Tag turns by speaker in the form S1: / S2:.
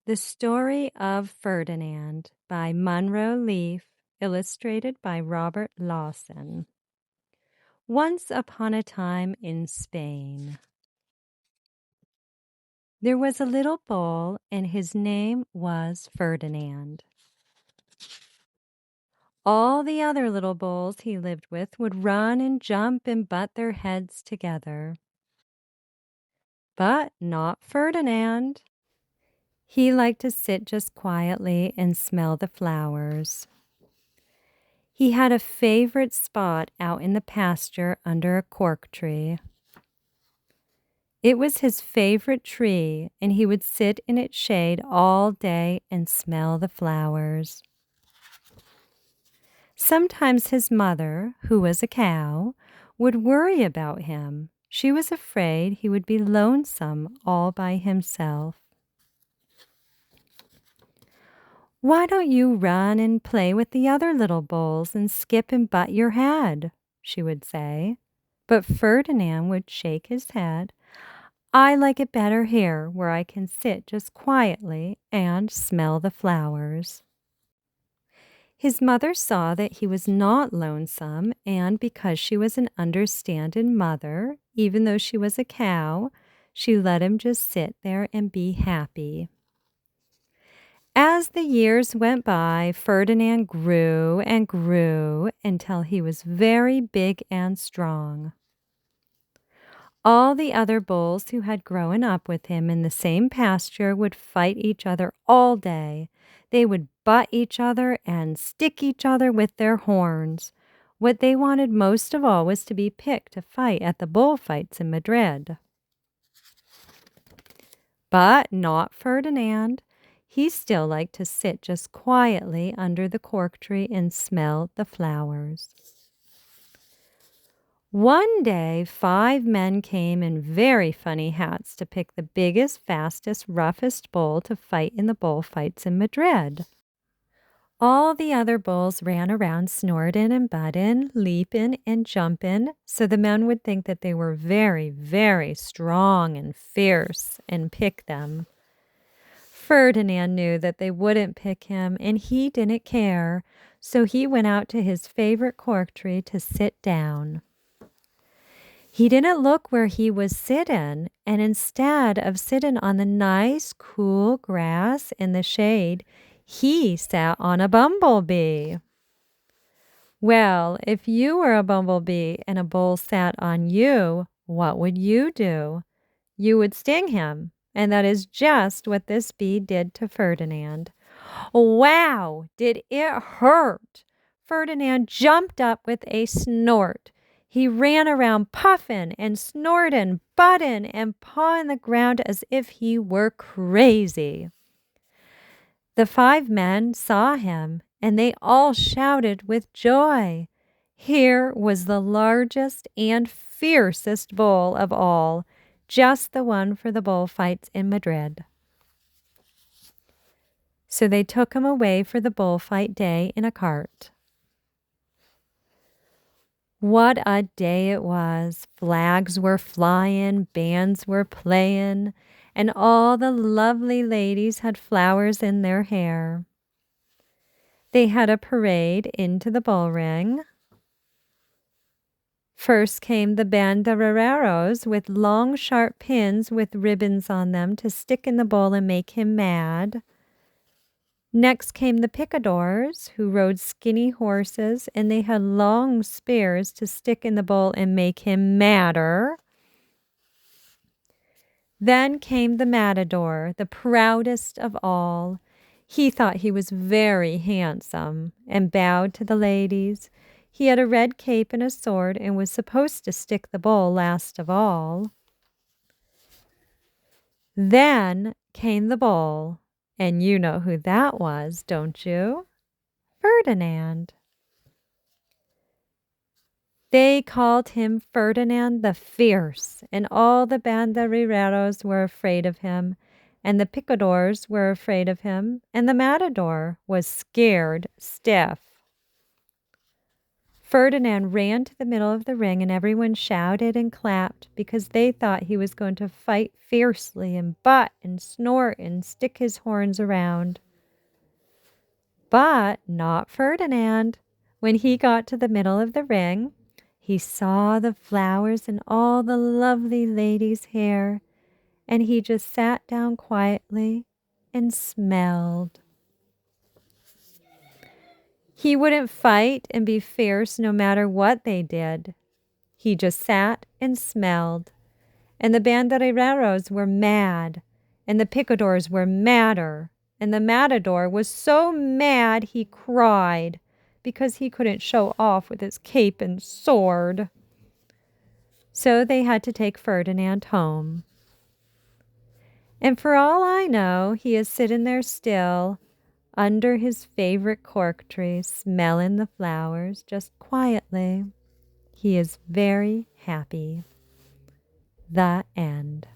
S1: The Story of Ferdinand by Munro Leaf, illustrated by Robert Lawson. Once upon a time in Spain, there was a little bull, and his name was Ferdinand. All the other little bulls he lived with would run and jump and butt their heads together. But not Ferdinand. He liked to sit just quietly and smell the flowers. He had a favorite spot out in the pasture under a cork tree. It was his favorite tree, and he would sit in its shade all day and smell the flowers. Sometimes his mother, who was a cow, would worry about him. She was afraid he would be lonesome all by himself. "Why don't you run and play with the other little bulls and skip and butt your head?" she would say. But Ferdinand would shake his head. "I like it better here, where I can sit just quietly and smell the flowers." His mother saw that he was not lonesome, and because she was an understanding mother, even though she was a cow, she let him just sit there and be happy. As the years went by, Ferdinand grew and grew until he was very big and strong. All the other bulls who had grown up with him in the same pasture would fight each other all day. They would butt each other and stick each other with their horns. What they wanted most of all was to be picked to fight at the bullfights in Madrid. But not Ferdinand. He still liked to sit just quietly under the cork tree and smell the flowers. One day, 5 men came in very funny hats to pick the biggest, fastest, roughest bull to fight in the bullfights in Madrid. All the other bulls ran around snorting and butting, leaping and jumping, so the men would think that they were very, very strong and fierce and pick them. Ferdinand knew that they wouldn't pick him, and he didn't care, so he went out to his favorite cork tree to sit down. He didn't look where he was sitting, and instead of sitting on the nice, cool grass in the shade, he sat on a bumblebee. Well, if you were a bumblebee and a bull sat on you, what would you do? You would sting him. And that is just what this bee did to Ferdinand. Wow, did it hurt! Ferdinand jumped up with a snort. He ran around puffing and snorting, butting and pawing the ground as if he were crazy. The 5 men saw him, and they all shouted with joy. Here was the largest and fiercest bull of all, just the one for the bullfights in Madrid. So they took him away for the bullfight day in a cart. What a day it was! Flags were flying, bands were playing, and all the lovely ladies had flowers in their hair. They had a parade into the bullring. First came the banderilleros with long, sharp pins with ribbons on them to stick in the bull and make him mad. Next came the picadors, who rode skinny horses, and they had long spears to stick in the bull and make him madder. Then came the matador, the proudest of all. He thought he was very handsome and bowed to the ladies. He had a red cape and a sword and was supposed to stick the bull last of all. Then came the bull, and you know who that was, don't you? Ferdinand. They called him Ferdinand the Fierce, and all the banderilleros were afraid of him, and the picadors were afraid of him, and the matador was scared stiff. Ferdinand ran to the middle of the ring, and everyone shouted and clapped because they thought he was going to fight fiercely and butt and snort and stick his horns around. But not Ferdinand. When he got to the middle of the ring, he saw the flowers and all the lovely ladies' hair, and he just sat down quietly and smelled. He wouldn't fight and be fierce no matter what they did. He just sat and smelled. And the banderilleros were mad, and the picadors were madder, and the matador was so mad he cried because he couldn't show off with his cape and sword. So they had to take Ferdinand home. And for all I know, he is sitting there still under his favorite cork tree, smelling the flowers just quietly. He is very happy. The end.